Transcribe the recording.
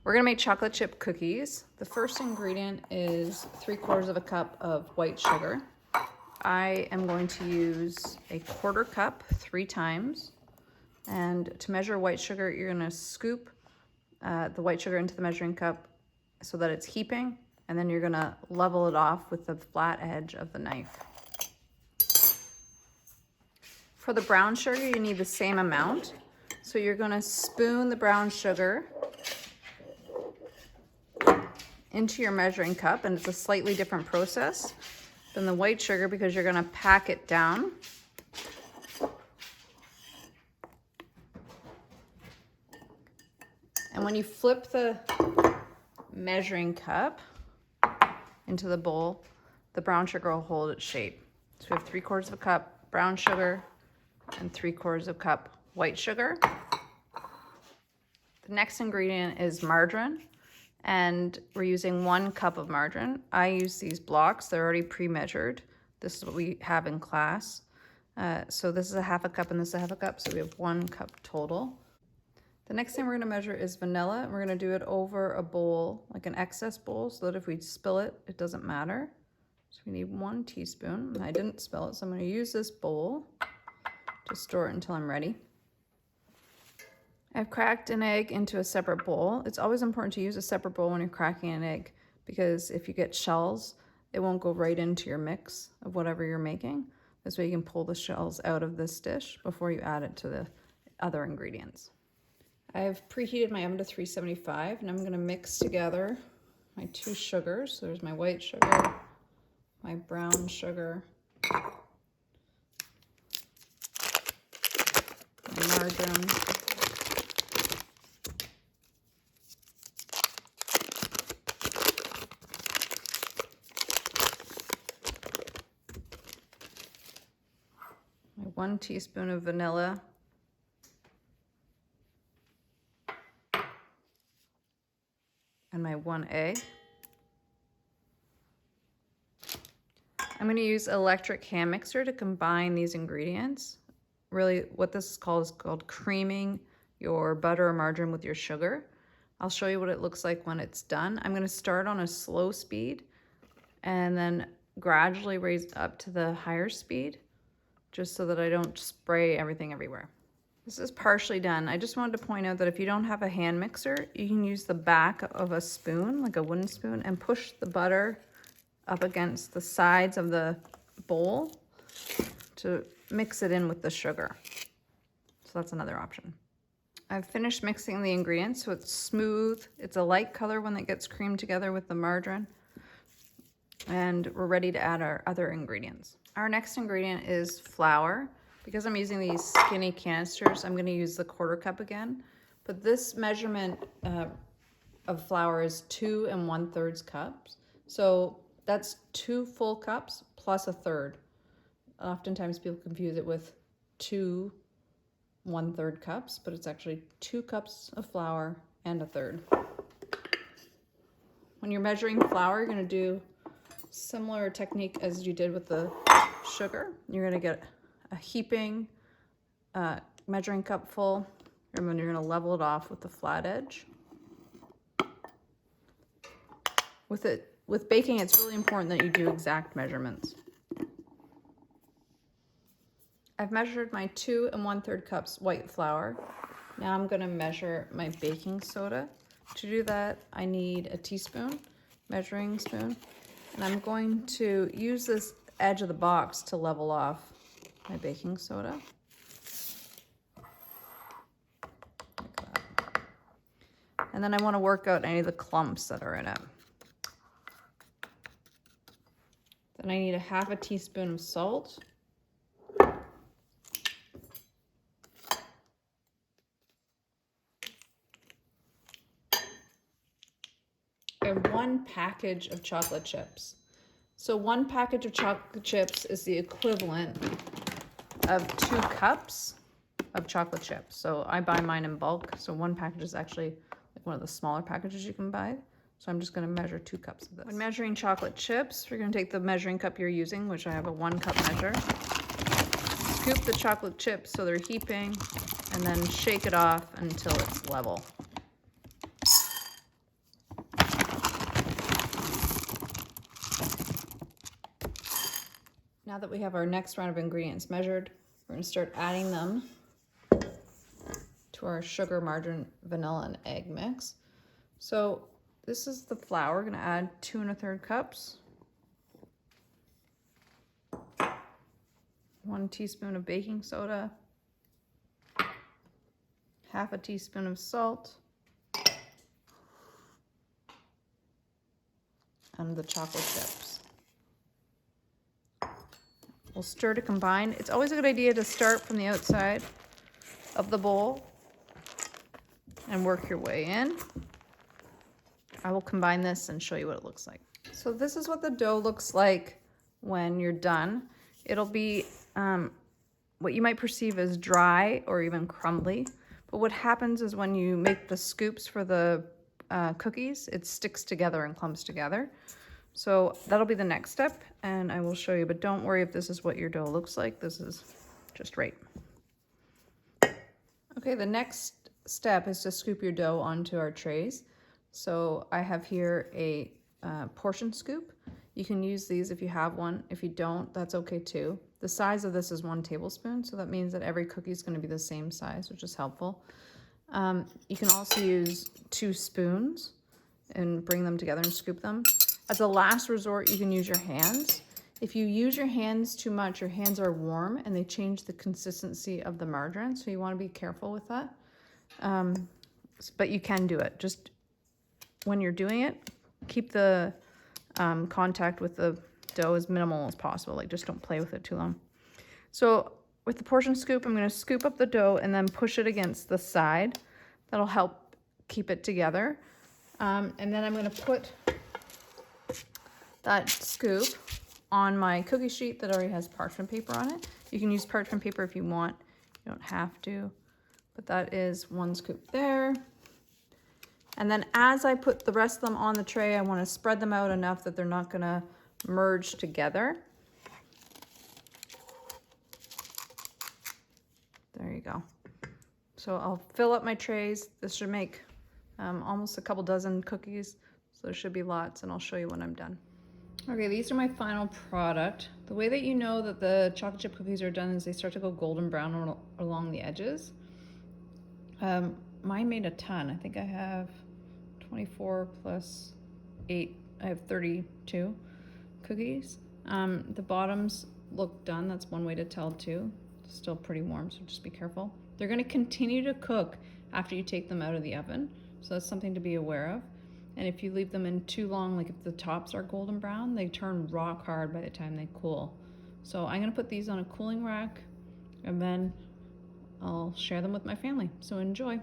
We're gonna make chocolate chip cookies. The first ingredient is 3/4 of a cup of white sugar. I am going to use a 1/4 cup 3 times. And to measure white sugar, you're gonna scoop the white sugar into the measuring cup so that it's heaping, and then you're gonna level it off with the flat edge of the knife. For the brown sugar, you need the same amount. So you're gonna spoon the brown sugar into your measuring cup, and it's a slightly different process than the white sugar because you're gonna pack it down. And when you flip the measuring cup into the bowl, the brown sugar will hold its shape. So we have 3/4 of a cup brown sugar and 3/4 of a cup white sugar. The next ingredient is margarine, and we're using 1 cup of margarine. I use these blocks, they're already pre-measured. This is what we have in class. So this is a 1/2 cup and this is a 1/2 cup, so we have 1 cup total. The next thing we're gonna measure is vanilla. We're gonna do it over a bowl, like an excess bowl, so that if we spill it, it doesn't matter. So we need 1 teaspoon. I didn't spill it, so I'm gonna use this bowl to store it until I'm ready. I've cracked an egg into a separate bowl. It's always important to use a separate bowl when you're cracking an egg, because if you get shells, it won't go right into your mix of whatever you're making. This way you can pull the shells out of this dish before you add it to the other ingredients. I've preheated my oven to 375, and I'm going to mix together my 2 sugars. So there's my white sugar, my brown sugar, my margarine, my 1 teaspoon of vanilla, and my 1 egg. I'm going to use electric hand mixer to combine these ingredients. Really, what this is called creaming your butter or margarine with your sugar. I'll show you what it looks like when it's done. I'm going to start on a slow speed and then gradually raise up to the higher speed, just so that I don't spray everything everywhere. This is partially done. I just wanted to point out that if you don't have a hand mixer, you can use the back of a spoon, like a wooden spoon, and push the butter up against the sides of the bowl to mix it in with the sugar. So that's another option. I've finished mixing the ingredients, so it's smooth. It's a light color when it gets creamed together with the margarine. And we're ready to add our other ingredients. Our next ingredient is flour. Because I'm using these skinny canisters, I'm going to use the 1/4 cup again. But this measurement of flour is 2 1/3 cups. So that's 2 full cups plus 1/3. Oftentimes people confuse it with 2 1/3 cups, but it's actually 2 cups of flour and 1/3. When you're measuring flour, you're going to do similar technique as you did with the sugar. You're going to get a heaping measuring cup full, and then you're going to level it off with the flat edge. With baking, it's really important that you do exact measurements. I've measured my 2 1/3 cups white flour. Now I'm going to measure my baking soda. To do that, I need a teaspoon, measuring spoon, and I'm going to use this edge of the box to level off my baking soda. Like that. And then I want to work out any of the clumps that are in it. Then I need 1/2 teaspoon of salt. And 1 package of chocolate chips. So 1 package of chocolate chips is the equivalent of 2 cups of chocolate chips. So I buy mine in bulk. So 1 package is actually like one of the smaller packages you can buy. So I'm just going to measure 2 cups of this. When measuring chocolate chips, we're going to take the measuring cup you're using, which I have a 1 cup measure. Scoop the chocolate chips so they're heaping, and then shake it off until it's level. Now that we have our next round of ingredients measured, we're going to start adding them to our sugar, margarine, vanilla, and egg mix. So this is the flour. We're going to add 2 1/3 cups. 1 teaspoon of baking soda. 1/2 teaspoon of salt. And the chocolate chips. We'll stir to combine. It's always a good idea to start from the outside of the bowl and work your way in. I will combine this and show you what it looks like. So this is what the dough looks like when you're done. It'll be what you might perceive as dry or even crumbly. But what happens is when you make the scoops for the cookies, it sticks together and clumps together. So that'll be the next step, and I will show you. But don't worry if this is what your dough looks like. This is just right. Okay, the next step is to scoop your dough onto our trays. So I have here a portion scoop. You can use these if you have one. If you don't, that's okay too. The size of this is 1 tablespoon, so that means that every cookie is going to be the same size, which is helpful. You can also use 2 spoons and bring them together and scoop them. As a last resort, you can use your hands. If you use your hands too much, your hands are warm and they change the consistency of the margarine, so you want to be careful with that. But you can do it. Just when you're doing it, keep the contact with the dough as minimal as possible. Like, just don't play with it too long. So with the portion scoop, I'm going to scoop up the dough and then push it against the side. That'll help keep it together. And then I'm going to put that scoop on my cookie sheet that already has parchment paper on it. You can use parchment paper if you want. You don't have to. But that is 1 scoop there. And then as I put the rest of them on the tray, I want to spread them out enough that they're not going to merge together. There you go. So I'll fill up my trays. This should make almost a couple dozen cookies. So there should be lots, and I'll show you when I'm done. Okay, these are my final product. The way that you know that the chocolate chip cookies are done is they start to go golden brown along the edges. Mine made a ton. I think I have 24 plus 8. I have 32 cookies. The bottoms look done. That's one way to tell too. It's still pretty warm, so just be careful. They're going to continue to cook after you take them out of the oven, so that's something to be aware of. And if you leave them in too long, like if the tops are golden brown, they turn rock hard by the time they cool. So I'm going to put these on a cooling rack, and then I'll share them with my family. So enjoy.